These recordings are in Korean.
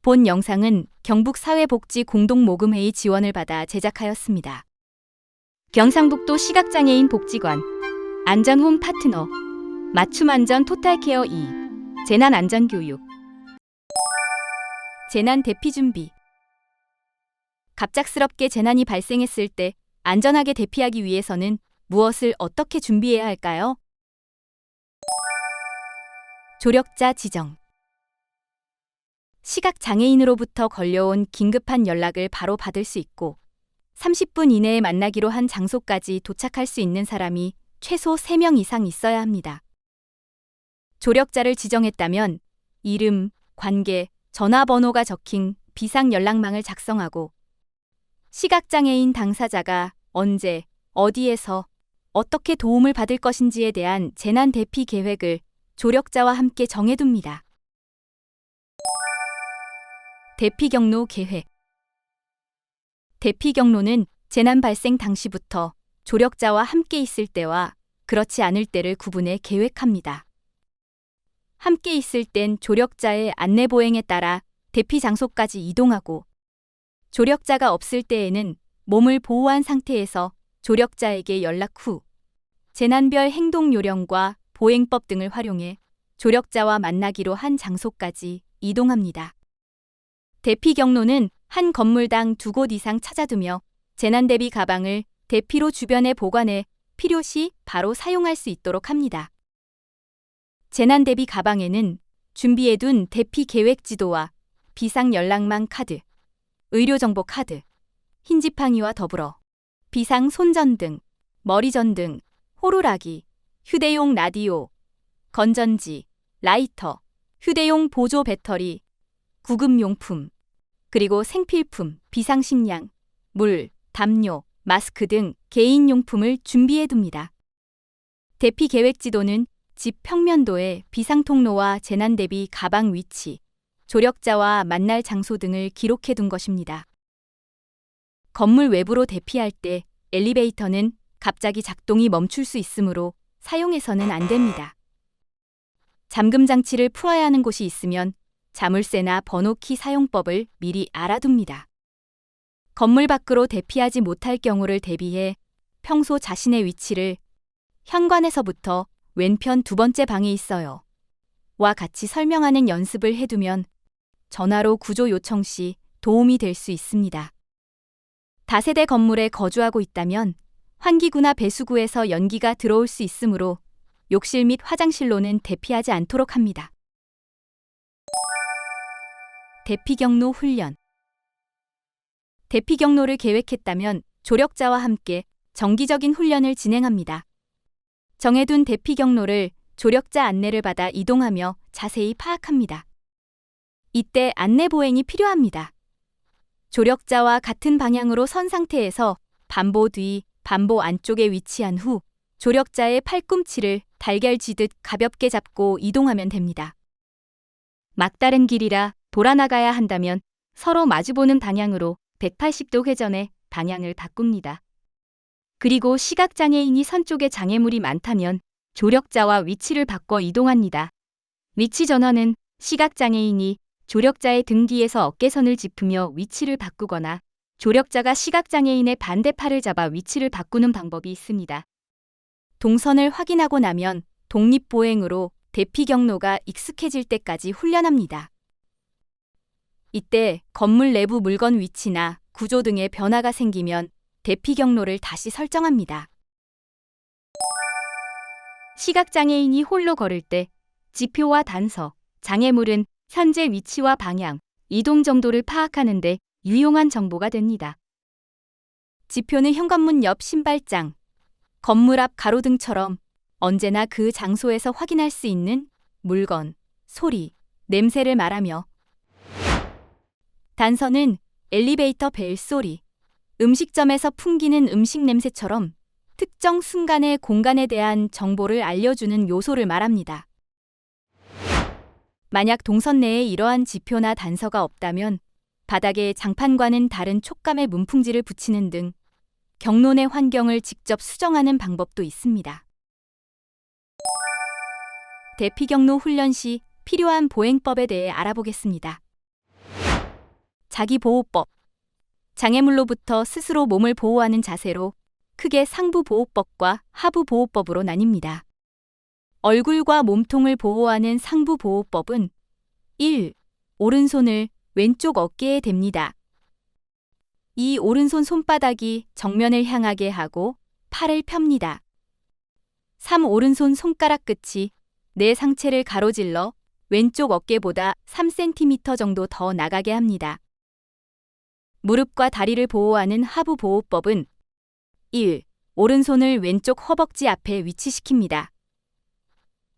본 영상은 경북사회복지공동모금회의 지원을 받아 제작하였습니다. 경상북도 시각장애인 복지관 안전홈 파트너 맞춤안전 토탈케어 2 재난안전교육 재난 대피 준비 갑작스럽게 재난이 발생했을 때 안전하게 대피하기 위해서는 무엇을 어떻게 준비해야 할까요? 조력자 지정 시각장애인으로부터 걸려온 긴급한 연락을 바로 받을 수 있고 30분 이내에 만나기로 한 장소까지 도착할 수 있는 사람이 최소 3명 이상 있어야 합니다. 조력자를 지정했다면 이름, 관계, 전화번호가 적힌 비상연락망을 작성하고 시각장애인 당사자가 언제, 어디에서, 어떻게 도움을 받을 것인지에 대한 재난 대피 계획을 조력자와 함께 정해둡니다. 대피 경로 계획 대피 경로는 재난 발생 당시부터 조력자와 함께 있을 때와 그렇지 않을 때를 구분해 계획합니다. 함께 있을 땐 조력자의 안내 보행에 따라 대피 장소까지 이동하고 조력자가 없을 때에는 몸을 보호한 상태에서 조력자에게 연락 후 재난별 행동 요령과 보행법 등을 활용해 조력자와 만나기로 한 장소까지 이동합니다. 대피 경로는 한 건물당 2곳 이상 찾아두며 재난 대비 가방을 대피로 주변에 보관해 필요시 바로 사용할 수 있도록 합니다. 재난 대비 가방에는 준비해둔 대피 계획 지도와 비상 연락망 카드, 의료정보 카드, 흰 지팡이와 더불어 비상 손전등, 머리전등, 호루라기, 휴대용 라디오, 건전지, 라이터, 휴대용 보조 배터리, 구급용품, 그리고 생필품, 비상식량, 물, 담요, 마스크 등 개인용품을 준비해둡니다. 대피 계획 지도는 집 평면도에 비상통로와 재난 대비 가방 위치, 조력자와 만날 장소 등을 기록해둔 것입니다. 건물 외부로 대피할 때 엘리베이터는 갑자기 작동이 멈출 수 있으므로 사용해서는 안 됩니다. 잠금 장치를 풀어야 하는 곳이 있으면 자물쇠나 번호키 사용법을 미리 알아둡니다. 건물 밖으로 대피하지 못할 경우를 대비해 평소 자신의 위치를 현관에서부터 왼편 2번째 방에 있어요. 와 같이 설명하는 연습을 해두면 전화로 구조 요청 시 도움이 될 수 있습니다. 다세대 건물에 거주하고 있다면 환기구나 배수구에서 연기가 들어올 수 있으므로 욕실 및 화장실로는 대피하지 않도록 합니다. 대피 경로 훈련 대피 경로를 계획했다면 조력자와 함께 정기적인 훈련을 진행합니다. 정해둔 대피 경로를 조력자 안내를 받아 이동하며 자세히 파악합니다. 이때 안내 보행이 필요합니다. 조력자와 같은 방향으로 선 상태에서 반보 뒤, 반보 안쪽에 위치한 후 조력자의 팔꿈치를 달걀 쥐듯 가볍게 잡고 이동하면 됩니다. 막다른 길이라 돌아나가야 한다면 서로 마주보는 방향으로 180도 회전해 방향을 바꿉니다. 그리고 시각장애인이 선 쪽에 장애물이 많다면 조력자와 위치를 바꿔 이동합니다. 위치 전환은 시각장애인이 조력자의 등 뒤에서 어깨선을 짚으며 위치를 바꾸거나 조력자가 시각장애인의 반대팔을 잡아 위치를 바꾸는 방법이 있습니다. 동선을 확인하고 나면 독립보행으로 대피 경로가 익숙해질 때까지 훈련합니다. 이때 건물 내부 물건 위치나 구조 등의 변화가 생기면 대피 경로를 다시 설정합니다. 시각장애인이 홀로 걸을 때 지표와 단서, 장애물은 현재 위치와 방향, 이동 정도를 파악하는 데 유용한 정보가 됩니다. 지표는 현관문 옆 신발장, 건물 앞 가로등처럼 언제나 그 장소에서 확인할 수 있는 물건, 소리, 냄새를 말하며 단서는 엘리베이터 벨 소리, 음식점에서 풍기는 음식 냄새처럼 특정 순간의 공간에 대한 정보를 알려주는 요소를 말합니다. 만약 동선 내에 이러한 지표나 단서가 없다면 바닥에 장판과는 다른 촉감의 문풍지를 붙이는 등 경로 내 환경을 직접 수정하는 방법도 있습니다. 대피 경로 훈련 시 필요한 보행법에 대해 알아보겠습니다. 자기보호법. 장애물로부터 스스로 몸을 보호하는 자세로 크게 상부보호법과 하부보호법으로 나뉩니다. 얼굴과 몸통을 보호하는 상부보호법은 1. 오른손을 왼쪽 어깨에 댑니다. 2. 오른손 손바닥이 정면을 향하게 하고 팔을 펴니다. 3. 오른손 손가락 끝이 내 상체를 가로질러 왼쪽 어깨보다 3cm 정도 더 나가게 합니다. 무릎과 다리를 보호하는 하부보호법은 1. 오른손을 왼쪽 허벅지 앞에 위치시킵니다.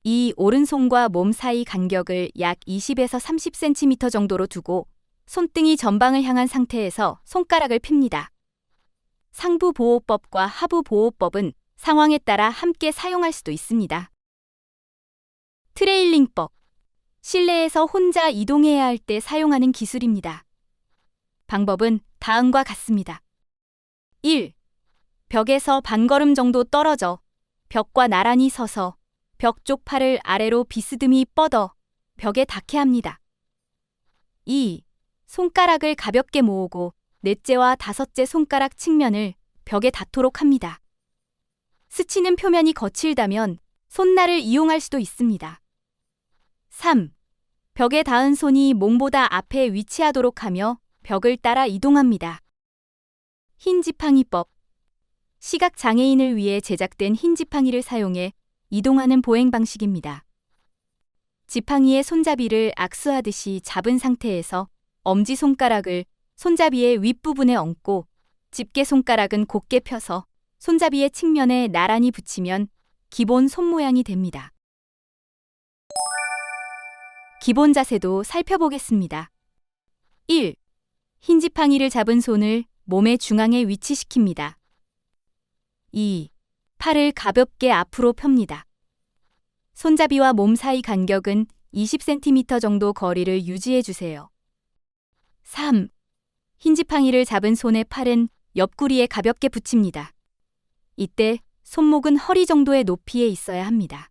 2. 오른손과 몸 사이 간격을 약 20에서 30cm 정도로 두고 손등이 전방을 향한 상태에서 손가락을 핍니다. 상부보호법과 하부보호법은 상황에 따라 함께 사용할 수도 있습니다. 트레일링법. 실내에서 혼자 이동해야 할 때 사용하는 기술입니다. 방법은 다음과 같습니다. 1. 벽에서 반걸음 정도 떨어져 벽과 나란히 서서 벽 쪽 팔을 아래로 비스듬히 뻗어 벽에 닿게 합니다. 2. 손가락을 가볍게 모으고 넷째와 다섯째 손가락 측면을 벽에 닿도록 합니다. 스치는 표면이 거칠다면 손날을 이용할 수도 있습니다. 3. 벽에 닿은 손이 몸보다 앞에 위치하도록 하며 벽을 따라 이동합니다. 흰 지팡이법. 시각장애인을 위해 제작된 흰 지팡이를 사용해 이동하는 보행 방식입니다. 지팡이의 손잡이를 악수하듯이 잡은 상태에서 엄지손가락을 손잡이의 윗부분에 얹고 집게손가락은 곧게 펴서 손잡이의 측면에 나란히 붙이면 기본 손 모양이 됩니다. 기본 자세도 살펴보겠습니다. 1. 흰 지팡이를 잡은 손을 몸의 중앙에 위치시킵니다. 2. 팔을 가볍게 앞으로 펴니다. 손잡이와 몸 사이 간격은 20cm 정도 거리를 유지해 주세요. 3. 흰 지팡이를 잡은 손의 팔은 옆구리에 가볍게 붙입니다. 이때 손목은 허리 정도의 높이에 있어야 합니다.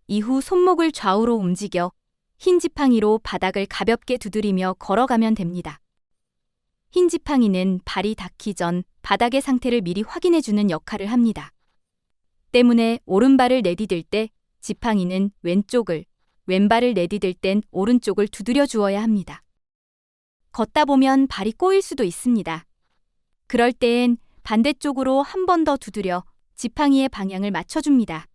이후 손목을 좌우로 움직여 흰 지팡이로 바닥을 가볍게 두드리며 걸어가면 됩니다. 흰 지팡이는 발이 닿기 전 바닥의 상태를 미리 확인해주는 역할을 합니다. 때문에 오른발을 내디딜 때 지팡이는 왼쪽을, 왼발을 내디딜 땐 오른쪽을 두드려 주어야 합니다. 걷다 보면 발이 꼬일 수도 있습니다. 그럴 땐 반대쪽으로 한 번 더 두드려 지팡이의 방향을 맞춰줍니다.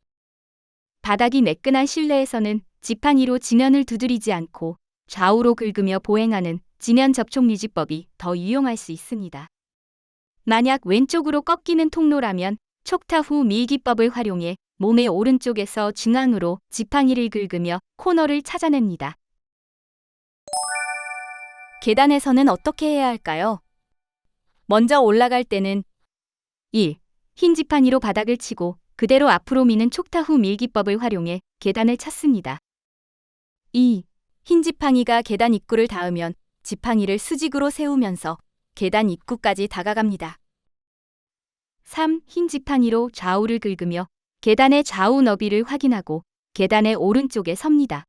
바닥이 매끈한 실내에서는 지팡이로 지면을 두드리지 않고 좌우로 긁으며 보행하는 지면 접촉 미지법이 더 유용할 수 있습니다. 만약 왼쪽으로 꺾이는 통로라면 촉타 후 밀기법을 활용해 몸의 오른쪽에서 중앙으로 지팡이를 긁으며 코너를 찾아냅니다. 계단에서는 어떻게 해야 할까요? 먼저 올라갈 때는 1. 흰 지팡이로 바닥을 치고 그대로 앞으로 미는 촉타 후 밀기법을 활용해 계단을 찾습니다. 2. 흰 지팡이가 계단 입구를 닿으면 지팡이를 수직으로 세우면서 계단 입구까지 다가갑니다. 3. 흰 지팡이로 좌우를 긁으며 계단의 좌우 너비를 확인하고 계단의 오른쪽에 섭니다.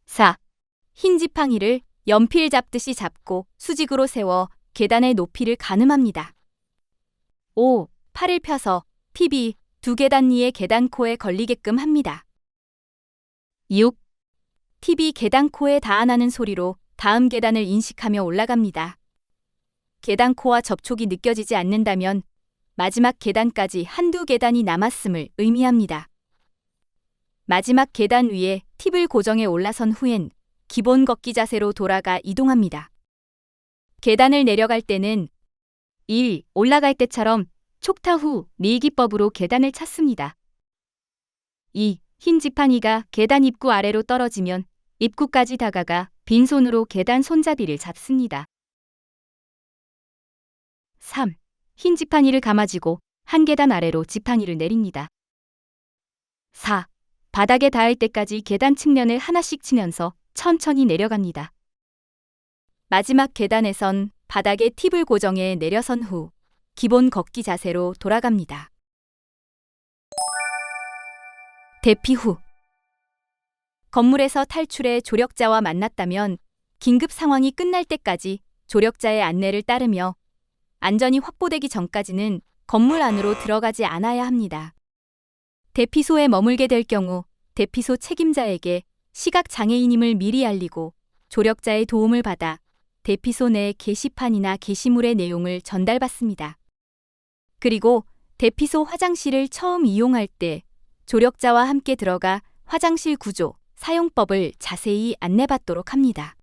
4. 흰 지팡이를 연필 잡듯이 잡고 수직으로 세워 계단의 높이를 가늠합니다. 5. 팔을 펴서 팁이 두 계단위의 계단코에 걸리게끔 합니다. 6. 팁이 계단코에 닿아나는 소리로 다음 계단을 인식하며 올라갑니다. 계단코와 접촉이 느껴지지 않는다면 마지막 계단까지 한두 계단이 남았음을 의미합니다. 마지막 계단 위에 팁을 고정해 올라선 후엔 기본 걷기 자세로 돌아가 이동합니다. 계단을 내려갈 때는 1. 올라갈 때처럼 촉타 후 밀기법으로 계단을 찾습니다. 2. 흰 지팡이가 계단 입구 아래로 떨어지면 입구까지 다가가 빈손으로 계단 손잡이를 잡습니다. 3. 흰 지팡이를 감아쥐고 한 계단 아래로 지팡이를 내립니다. 4. 바닥에 닿을 때까지 계단 측면을 하나씩 치면서 천천히 내려갑니다. 마지막 계단에선 바닥에 팁을 고정해 내려선 후 기본 걷기 자세로 돌아갑니다. 대피 후 건물에서 탈출해 조력자와 만났다면 긴급 상황이 끝날 때까지 조력자의 안내를 따르며 안전이 확보되기 전까지는 건물 안으로 들어가지 않아야 합니다. 대피소에 머물게 될 경우 대피소 책임자에게 시각장애인임을 미리 알리고 조력자의 도움을 받아 대피소 내 게시판이나 게시물의 내용을 전달받습니다. 그리고 대피소 화장실을 처음 이용할 때 조력자와 함께 들어가 화장실 구조, 사용법을 자세히 안내받도록 합니다.